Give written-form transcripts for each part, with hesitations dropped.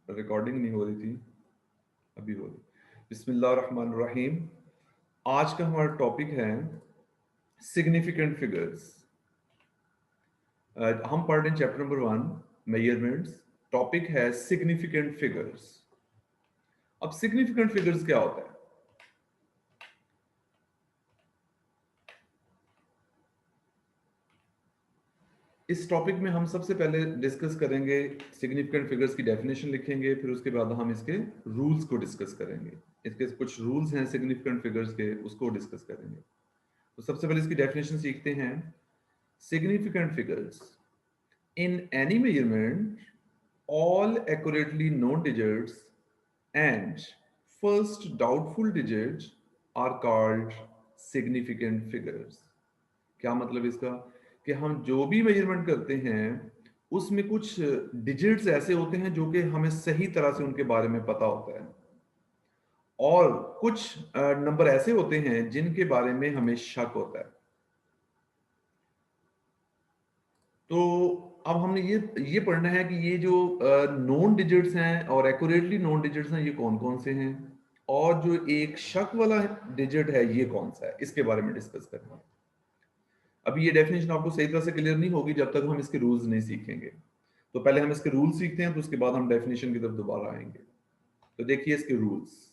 Recording नहीं हो रही थी, अभी हो रही। बिस्मिल्लाहिर्रहमानिर्रहीम। आज का हमारा टॉपिक है सिग्निफिकेंट फिगर्स। हम पढ़ रहे हैं चैप्टर नंबर 1 मेजरमेंट्स। टॉपिक है सिग्निफिकेंट फिगर्स। अब सिग्निफिकेंट फिगर्स क्या होता है? इस टॉपिक में हम सबसे पहले डिस्कस करेंगे सिग्निफिकेंट फिगर्स की डेफिनेशन लिखेंगे, फिर उसके बाद हम इसके रूल्स को डिस्कस करेंगे। इसके कुछ रूल्स हैं सिग्निफिकेंट फिगर्स के, उसको डिस्कस करेंगे। तो सबसे पहले इसकी डेफिनेशन सीखते हैं। Significant figures in any measurement all accurately known digits and first doubtful digits are called significant figures। क्या मतलब इसका? कि हम जो भी मेजरमेंट करते हैं उसमें कुछ डिजिट्स ऐसे होते हैं जो कि हमें सही तरह से उनके बारे में पता होता है, और कुछ नंबर ऐसे होते हैं जिनके बारे में हमें शक होता है। तो अब हमने ये पढ़ना है कि ये जो नोन डिजिट्स हैं और एक्यूरेटली नोन डिजिट्स हैं ये कौन कौन से हैं, और जो एक शक वाला डिजिट है ये कौन सा है, इसके बारे में डिस्कस करेंगे। अभी ये डेफिनेशन आपको सही तरह से क्लियर नहीं होगी जब तक हम इसके रूल्स नहीं सीखेंगे। तो पहले हम इसके रूल्स सीखते हैं, तो उसके बाद हम डेफिनेशन की तरफ दोबारा आएंगे। तो देखिए इसके रूल्स।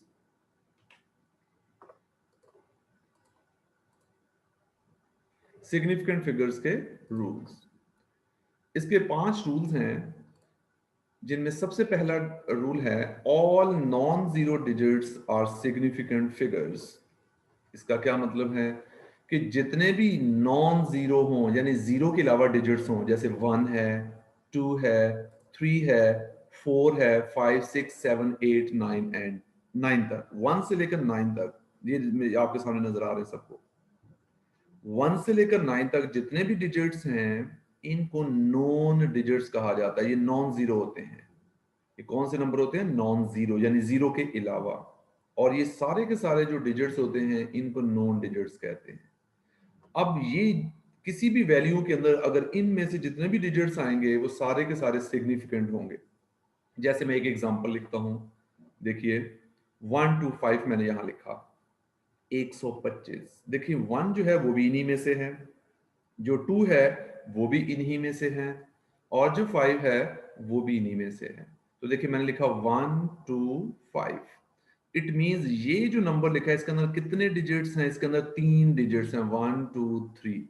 सिग्निफिकेंट फिगर्स के रूल्स, इसके 5 रूल्स हैं, जिनमें सबसे पहला रूल है all non zero digits are significant figures. इसका क्या मतलब है कि जितने भी नॉन जीरो हों, यानी जीरो के अलावा डिजिट्स हों, जैसे 1 है, 2 है, 3 है, 4 है, 5 6 7 8 9 एंड 9 तक, 1 से लेकर 9 तक, ये आपके सामने नजर आ रहे हैं सबको। 1 से लेकर 9 तक जितने भी डिजिट्स हैं इनको नॉन डिजिट्स कहा जाता है। ये नॉन जीरो होते हैं। ये कौन से नंबर होते हैं? नॉन जीरो, यानी जीरो के अलावा। और ये सारे के सारे जो डिजिट्स होते हैं इनको नॉन डिजिट्स कहते हैं। अब ये किसी भी वैल्यू के अंदर अगर इनमें से जितने भी डिजिट्स आएंगे वो सारे के सारे सिग्निफिकेंट होंगे। जैसे मैं एक एग्जांपल लिखता हूं, देखिए 1 to 5 मैंने यहां लिखा 125। देखिए 1 जो है वो भी इन्हीं में से है, जो 2 है वो भी इन्हीं में से है, और जो 5 है वो भी इन्हीं में से है। तो देखिए मैंने लिखा 1 2 5। इट मींस ये जो नंबर लिखा है इसके अंदर कितने डिजिट्स हैं? इसके अंदर 3 डिजिट्स हैं, 1 2 3,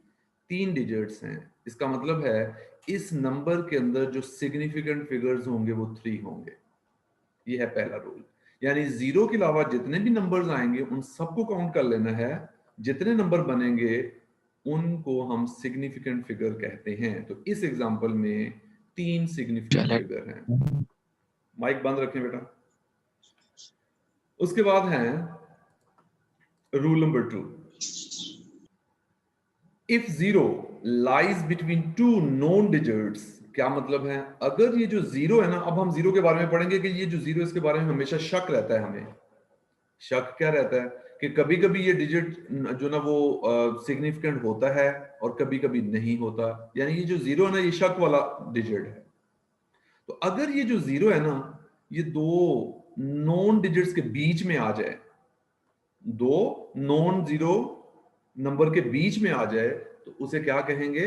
3 डिजिट्स हैं। इसका मतलब है इस नंबर के अंदर जो सिग्निफिकेंट फिगर्स होंगे वो 3 होंगे। ये है पहला रूल। यानी जीरो के अलावा जितने भी नंबर्स आएंगे उन सबको काउंट कर लेना है। जितने नंबर बनेंगे उनको हम सिग्निफिकेंट फिगर कहते हैं। तो इस एग्जांपल में 3 सिग्निफिकेंट फिगर हैं। माइक बंद रखें बेटा। उसके बाद है rule number 2, if zero lies between to known digits. क्या मतलब है? अगर ये जो जीरो है ना, अब हम जीरो के बारे में पढ़ेंगे कि ये जो जीरो इसके बारे में हमेशा शक रहता है। हमें शक क्या रहता है कि कभी कभी ये डिजिट जो ना वो सिग्निफिकेंट होता है और कभी कभी नहीं होता। यानी ये जो जीरो है ना ये शक वाला डिजिट है। तो अगर ये जो जीरो है ना ये दो नॉन डिजिट्स के बीच में आ जाए, दो नॉन जीरो नंबर के बीच में आ जाए, तो उसे क्या कहेंगे?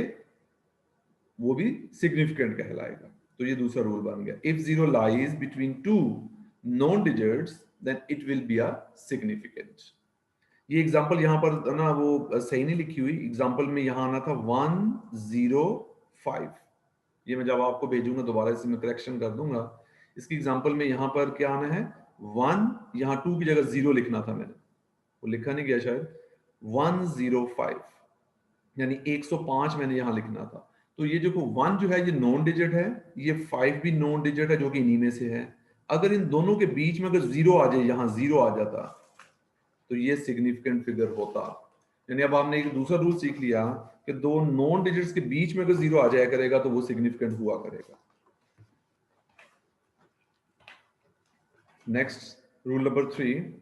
वो भी सिग्निफिकेंट कहलाएगा। तो ये दूसरा रूल बन गया, if zero lies between two non digits then it will be a significant. ये एग्जांपल यहां पर ना वो सही नहीं लिखी हुई। एग्जांपल में यहां आना था 105। ये मैं जब आपको भेजूंगा दोबारा इसे मैं करेक्शन कर दूंगा। इसकी एग्जांपल में यहां पर क्या आना है? 1, यहां 2 की जगह 0 लिखना था मैंने, वो लिखा नहीं गया शायद। 105 यानी 105 मैंने यहां लिखना था। तो ये जो 1 जो है ये नॉन डिजिट है, ये 5 भी नॉन डिजिट है जो कि इन्हीं में से है। अगर इन दोनों के बीच में अगर 0 आ जाए, यहां 0 आ जाता, तो ये सिग्निफिकेंट फिगर होता। यानी अब हमने एक दूसरा रूल सीख लिया कि दो नॉन डिजिट्स के बीच में अगर 0 आ जाया करेगा तो वो सिग्निफिकेंट हुआ करेगा। Next rule number 3,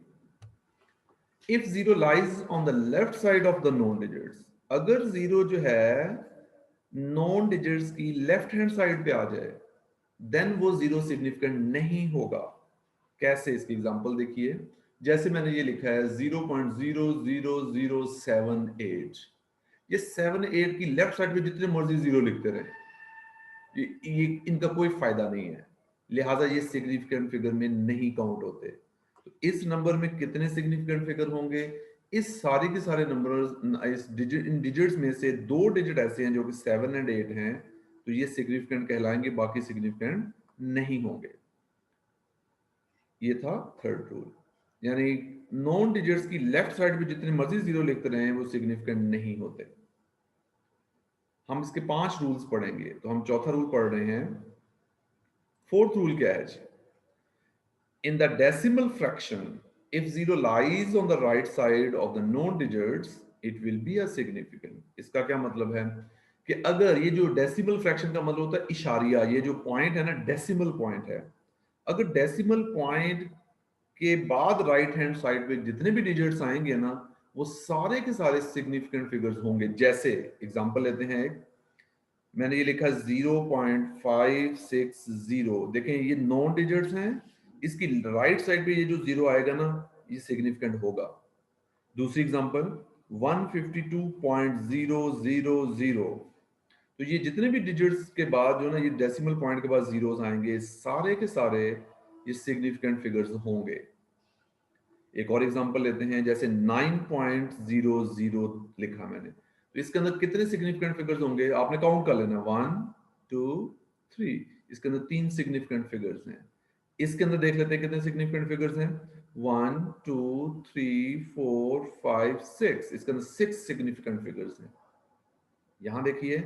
if 0 lies on the left side of the non digits. अगर 0 जो है नॉन डिजिट्स की लेफ्ट हैंड साइड पे आ जाए, देन वो जीरो सिग्निफिकेंट नहीं होगा। कैसे, इसकी एग्जांपल देखिए। जैसे मैंने ये लिखा है 0.00078, ये 7 8 की लेफ्ट साइड पे जितने मर्जी जीरो लिखते रहे, ये इनका कोई फायदा नहीं है, लिहाजा ये सिग्निफिकेंट फिगर में नहीं काउंट होते। तो इस नंबर में कितने सिग्निफिकेंट फिगर होंगे? इस सारे के सारे नंबर्स, इस डिजिट, इन डिजिट्स में से 2 डिजिट ऐसे हैं जो कि 7 और 8 हैं, तो ये सिग्निफिकेंट कहलाएंगे, बाकी सिग्निफिकेंट नहीं होंगे। ये था थर्ड रूल, यानी नॉन डिजिट्स की लेफ्ट साइड पे जितने मर्जी जीरो लिखते रहे वो सिग्निफिकेंट नहीं होते। हम इसके 5 रूल्स पढ़ेंगे, तो हम चौथा रूल पढ़ रहे हैं। फोर्थ रूल क्या है जी? In the decimal fraction, if zero lies on the right side of the known digits, it will be a significant. इसका क्या मतलब है कि अगर ये जो डेसिमल फ्रैक्शन का मतलब होता है इशारिया, ये जो पॉइंट है ना, डेसिमल पॉइंट है, अगर डेसिमल पॉइंट के बाद राइट हैंड साइड पे जितने भी डिजिट्स आएंगे ना, वो सारे के सारे सिग्निफिकेंट फिगर्स होंगे। जैसे एग्जांपल लेते हैं एक, मैंने ये लिखा 0.560, देखें ये नॉन डिजिट्स हैं, इसकी राइट साइड पे ये जो जीरो आएगा ना, ये सिग्निफिकेंट होगा। दूसरी एग्जांपल 152.000, तो ये जितने भी डिजिट्स के बाद जो ना ये डेसिमल पॉइंट के बाद जीरोस आएंगे, सारे के सारे ये सिग्निफिकेंट फिगर्स होंगे। एक और एग्जांपल लेते हैं, जैसे 9.00 लिखा मैंने, तो इसके अंदर कितने सिग्निफिकेंट फिगर्स होंगे? आपने काउंट कर लेना, 1 2 3, इसके अंदर 3 सिग्निफिकेंट फिगर्स हैं। इसके अंदर देख लेते हैं कितने सिग्निफिकेंट फिगर्स हैं, 1 2 3 4 5 6, इसके अंदर 6 सिग्निफिकेंट फिगर्स हैं। यहां देखिए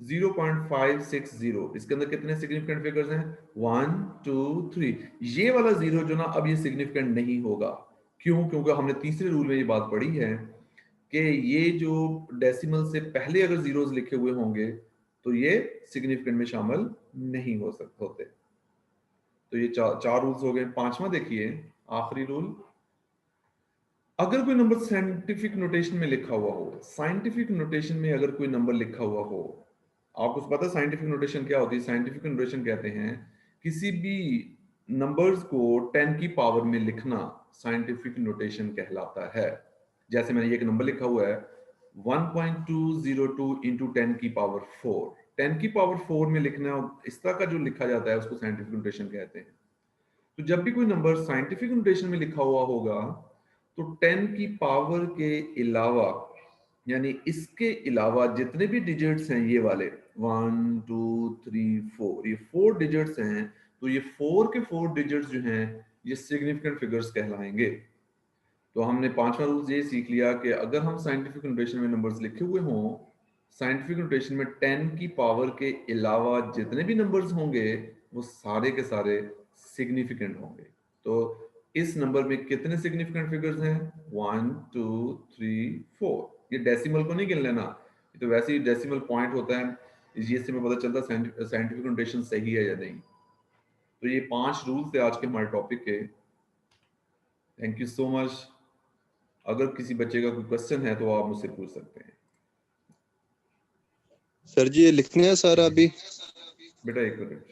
0.560, इसके अंदर कितने सिग्निफिकेंट फिगर्स हैं, 1 2 3, ये वाला जीरो जो ना अब ये सिग्निफिकेंट नहीं होगा। क्यों? क्योंकि हमने तीसरे रूल में ये बात पढ़ी है कि ये जो डेसिमल से पहले अगर जीरोस लिखे हुए होंगे तो ये सिग्निफिकेंट में शामिल नहीं हो सकते होते। तो ये चार रूल्स हो गए। पांचवा देखिए, आखिरी रूल, अगर कोई नंबर साइंटिफिक नोटेशन में लिखा हुआ हो, साइंटिफिक नोटेशन में अगर कोई नंबर लिखा हुआ हो, आपको पता है साइंटिफिक नोटेशन क्या होती है? साइंटिफिक नोटेशन कहते हैं किसी भी नंबर्स को 10 की पावर में लिखना साइंटिफिक नोटेशन कहलाता है। जैसे मैंने ये एक नंबर लिखा हुआ है 1.202 इंटू 10 की पावर 4, 10 की पावर 4 में लिखना, इस तरह का जो लिखा जाता है उसको साइंटिफिक नोटेशन कहते हैं। तो जब भी कोई नंबर साइंटिफिक नोटेशन में लिखा हुआ होगा तो 10 की पावर के अलावा, यानी इसके अलावा जितने भी डिजिट्स हैं, ये वाले 1 2 3 4, ये 4 डिजिट्स हैं, तो ये 4 के 4 डिजिट्स जो हैं ये सिग्निफिकेंट फिगर्स कहलाएंगे। तो हमने पांचवा रूल ये सीख लिया कि अगर हम साइंटिफिक नोटेशन में नंबर्स लिखे हुए हों, साइंटिफिक नोटेशन में 10 की पावर के अलावा जितने भी नंबर्स होंगे वो सारे के सारे सिग्निफिकेंट होंगे। तो इस नंबर में कितने सिग्निफिकेंट फिगर्स हैं? 1 2 3 4। ये डेसिमल को नहीं गिन लेना, ये तो वैसे ही डेसिमल पॉइंट होता है, इससे में पता चलता है साइंटिफिक नोटेशन सही है या नहीं। तो ये 5 रूल्स थे आज के हमारे टॉपिक के। Thank you so much. अगर किसी बच्चे का कोई क्वेश्चन है तो आप मुझसे पूछ सकते हैं। सर जी ये लिखने हैं सारा अभी? बेटा एक मिनट।